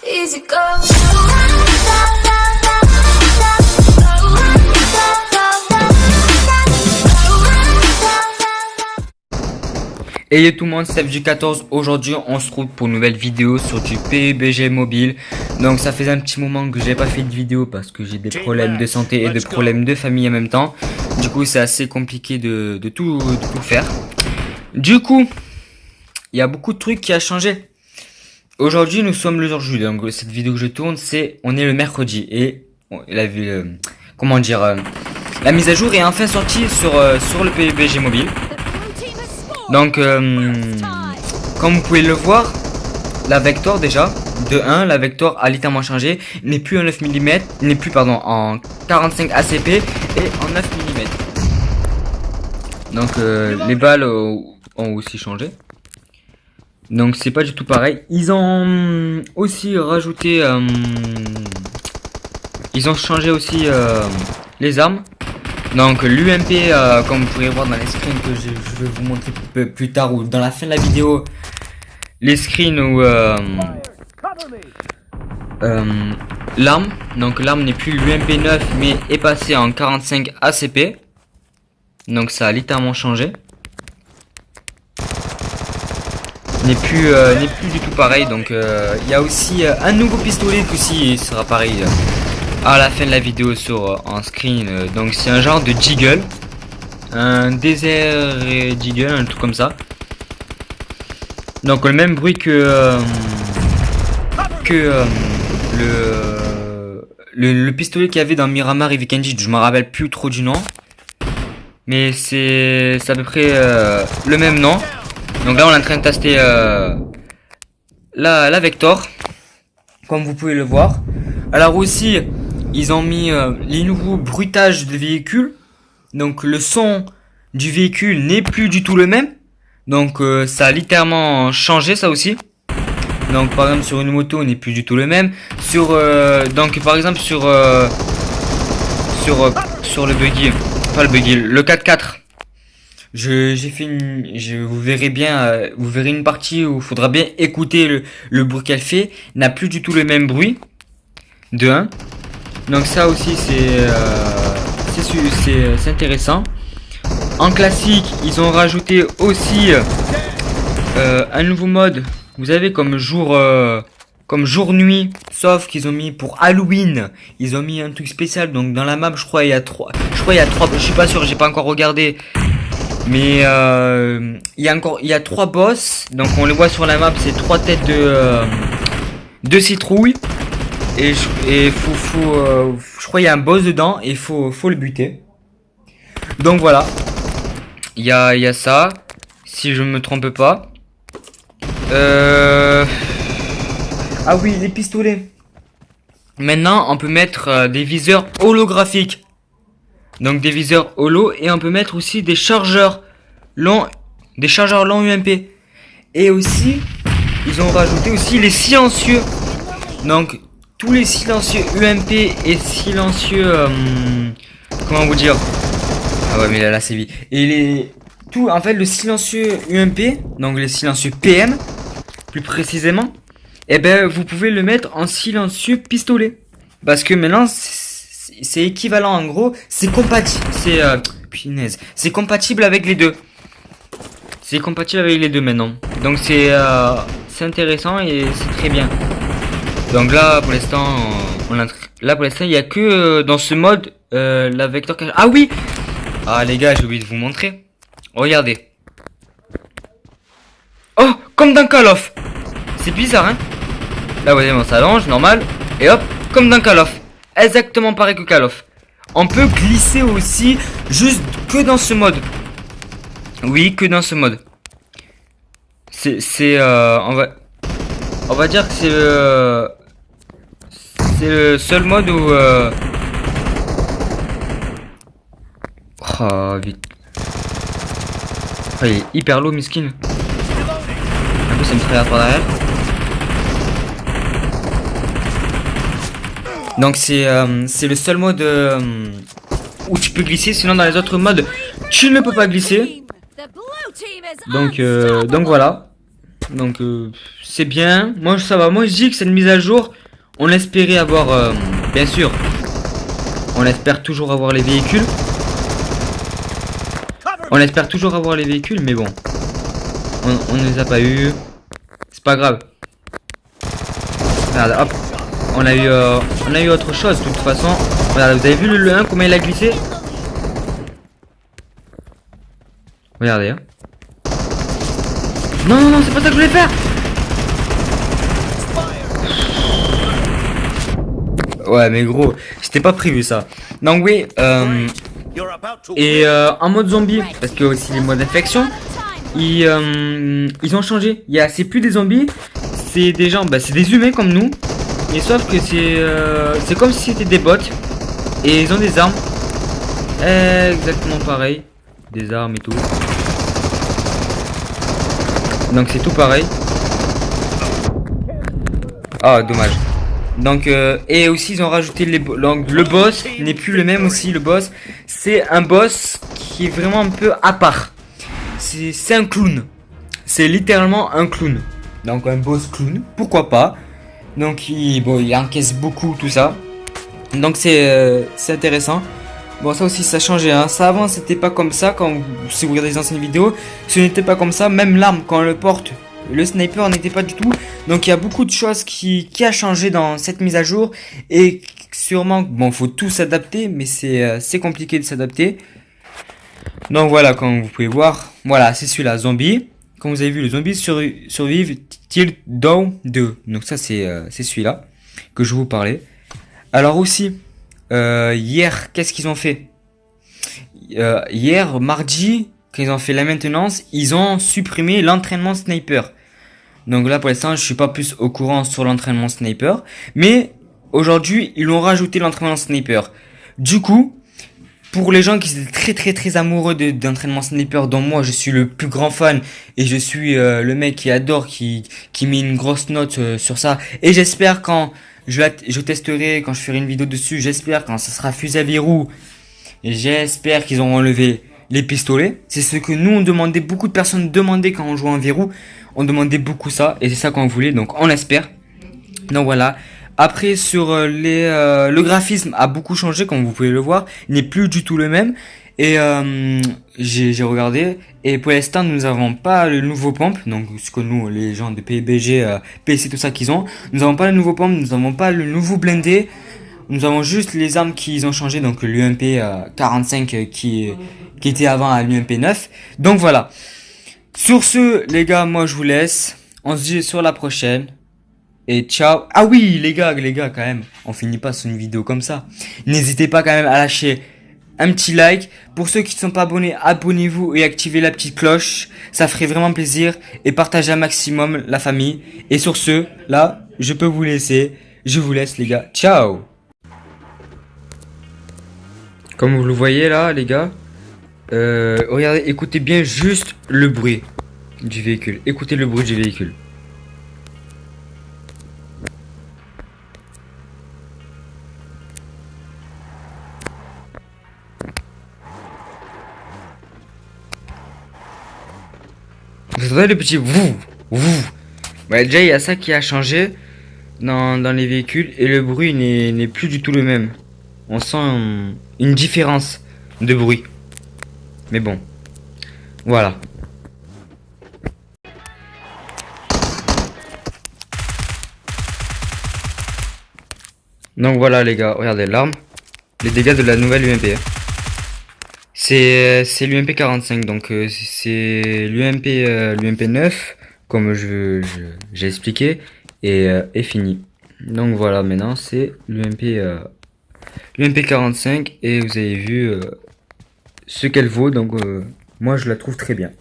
Easy go. Et yo tout le monde, c'est FG14. Aujourd'hui on se retrouve pour une nouvelle vidéo sur du PUBG mobile. Donc ça faisait un petit moment que j'ai pas fait de vidéo parce que j'ai des problèmes de santé et de problèmes de famille en même temps. Du coup c'est assez compliqué de tout faire. Du coup il y a beaucoup de trucs qui a changé. Aujourd'hui nous sommes le jour J. Donc cette vidéo que je tourne on est le mercredi. Et la mise à jour est enfin sortie sur le PUBG mobile. Donc comme vous pouvez le voir, la Vector déjà de 1, la Vector a littéralement changé, n'est plus en 9 mm, n'est plus en 45 ACP et en 9 mm. Donc les balles ont aussi changé. Donc c'est pas du tout pareil. Ils ont aussi rajouté ils ont changé aussi les armes. Donc l'UMP, comme vous pourrez voir dans les screens que je vais vous montrer plus tard ou dans la fin de la vidéo, les screens où l'arme, donc l'arme n'est plus l'UMP 9 mais est passée en 45 ACP. Donc ça a littéralement changé. N'est plus du tout pareil. Donc il y a aussi un nouveau pistolet aussi, il sera pareil à la fin de la vidéo en screen. Donc c'est un genre de jiggle, un désert jiggle, un truc comme ça. Donc le même bruit que le pistolet qu'il y avait dans Miramar et Vikendi. Je me rappelle plus trop du nom, mais c'est à peu près le même nom. Donc là on est en train de tester la Vector, comme vous pouvez le voir. Alors aussi ils ont mis les nouveaux bruitages de véhicules. Donc le son du véhicule n'est plus du tout le même. Donc ça a littéralement changé ça aussi. Donc par exemple sur une moto n'est plus du tout le même. Donc par exemple sur le buggy, pas le buggy, le 4x4. Vous verrez bien, vous verrez une partie où il faudra bien écouter le bruit qu'elle fait. N'a plus du tout le même bruit. De 1. Donc ça aussi c'est intéressant. En classique ils ont rajouté aussi un nouveau mode. Vous avez comme jour nuit, sauf qu'ils ont mis pour Halloween, ils ont mis un truc spécial. Donc dans la map je crois il y a 3, je suis pas sûr, j'ai pas encore regardé, mais il y a 3 boss. Donc on les voit sur la map, c'est 3 têtes de citrouille. Et je crois il y a un boss dedans et faut le buter. Donc voilà, il y a ça, si je me trompe pas. Ah oui, les pistolets. Maintenant on peut mettre des viseurs holographiques. Donc des viseurs holo, et on peut mettre aussi des chargeurs longs UMP. Et aussi ils ont rajouté aussi les silencieux. Donc tous les silencieux UMP et silencieux comment vous dire, ah ouais mais là c'est vite. Et en fait le silencieux UMP, donc les silencieux PM plus précisément, et ben vous pouvez le mettre en silencieux pistolet, parce que maintenant c'est équivalent. En gros c'est compatible, c'est compatible avec les deux. C'est compatible avec les deux maintenant. Donc c'est intéressant et c'est très bien. Donc là pour l'instant il y a que dans ce mode la Vector. Ah oui, ah les gars, j'ai oublié de vous montrer. Regardez. Oh, comme dans Call of. C'est bizarre hein. Là vous voyez on s'allonge normal. Et hop, comme dans Call of. Exactement pareil que Call of. On peut glisser aussi, juste que dans ce mode. Oui, que dans ce mode. On va dire que c'est le seul mode où oh vite. Oh, il est hyper low miskin. Un peu ça me traverse par derrière. Donc c'est le seul mode où tu peux glisser, sinon dans les autres modes tu ne peux pas glisser. Donc voilà. Donc c'est bien. Moi ça va. Moi je dis que cette mise à jour, on espérait avoir, bien sûr, on espère toujours avoir les véhicules. On espère toujours avoir les véhicules, mais bon, on ne les a pas eu. C'est pas grave. Regarde, hop, on a eu autre chose de toute façon. Regarde, vous avez vu le 1 comment il a glissé? Regardez. Hein. Non, non, non, c'est pas ça que je voulais faire. Ouais, mais gros, c'était pas prévu ça. Donc oui, en mode zombie, parce que aussi les modes d'infection, ils ont changé. C'est plus des zombies, c'est des gens, c'est des humains comme nous. Mais sauf que c'est comme si c'était des bots. Et ils ont des armes. Exactement pareil. Des armes et tout. Donc c'est tout pareil. Ah, dommage. Donc et aussi ils ont rajouté donc le boss n'est plus le même aussi. Le boss c'est un boss qui est vraiment un peu à part. C'est un clown. C'est littéralement un clown. Donc un boss clown, pourquoi pas. Donc il encaisse beaucoup tout ça. Donc c'est intéressant. Bon ça aussi ça a changé hein. Ça avant c'était pas comme ça. Si vous regardez les anciennes vidéos, ce n'était pas comme ça. Même l'arme quand on le porte, le sniper n'était pas du tout. Donc il y a beaucoup de choses qui a changé dans cette mise à jour. Et sûrement, bon faut tout s'adapter. Mais c'est compliqué de s'adapter. Donc voilà, comme vous pouvez voir. Voilà, c'est celui-là, zombie. Comme vous avez vu, le zombie survive Till Dawn 2. Donc ça c'est celui-là que je vous parlais. Alors aussi, hier, qu'est-ce qu'ils ont fait? Hier, mardi, quand ils ont fait la maintenance, ils ont supprimé l'entraînement sniper. Donc là, pour l'instant, je suis pas plus au courant sur l'entraînement sniper. Mais aujourd'hui, ils ont rajouté l'entraînement sniper. Du coup, pour les gens qui sont très amoureux d'entraînement sniper, dont moi je suis le plus grand fan et je suis le mec qui adore, qui met une grosse note sur ça. Et j'espère quand je testerai, quand je ferai une vidéo dessus, j'espère quand ça sera fusil à verrou, j'espère qu'ils auront enlevé les pistolets. C'est ce que nous on demandait, beaucoup de personnes demandaient quand on jouait en verrou. On demandait beaucoup ça et c'est ça qu'on voulait, donc on espère. Donc voilà. Après sur le graphisme a beaucoup changé comme vous pouvez le voir, il n'est plus du tout le même. Et j'ai regardé et pour l'instant nous n'avons pas le nouveau pompe, donc ce que nous les gens de PUBG, PC tout ça qu'ils ont, nous n'avons pas le nouveau pompe, nous n'avons pas le nouveau blindé, nous avons juste les armes qu'ils ont changé, donc l'UMP 45 qui était avant à l'UMP 9. Donc voilà. Sur ce les gars, moi je vous laisse, on se dit sur la prochaine. Et ciao. Ah oui, les gars, quand même. On finit pas sur une vidéo comme ça. N'hésitez pas quand même à lâcher un petit like. Pour ceux qui ne sont pas abonnés, abonnez-vous et activez la petite cloche. Ça ferait vraiment plaisir. Et partagez un maximum la famille. Et sur ce, là, je peux vous laisser. Je vous laisse, les gars. Ciao. Comme vous le voyez là, les gars. Regardez, écoutez bien juste le bruit du véhicule. Écoutez le bruit du véhicule. Vous entendez le petit vous. Bah, déjà il y a ça qui a changé dans les véhicules et le bruit n'est plus du tout le même. On sent une différence de bruit. Mais bon, voilà. Donc voilà les gars, regardez l'arme, les dégâts de la nouvelle UMP. C'est l'UMP 45, donc c'est l'UMP 9, comme j'ai expliqué, et fini. Donc voilà, maintenant c'est l'UMP 45, et vous avez vu ce qu'elle vaut, donc moi je la trouve très bien.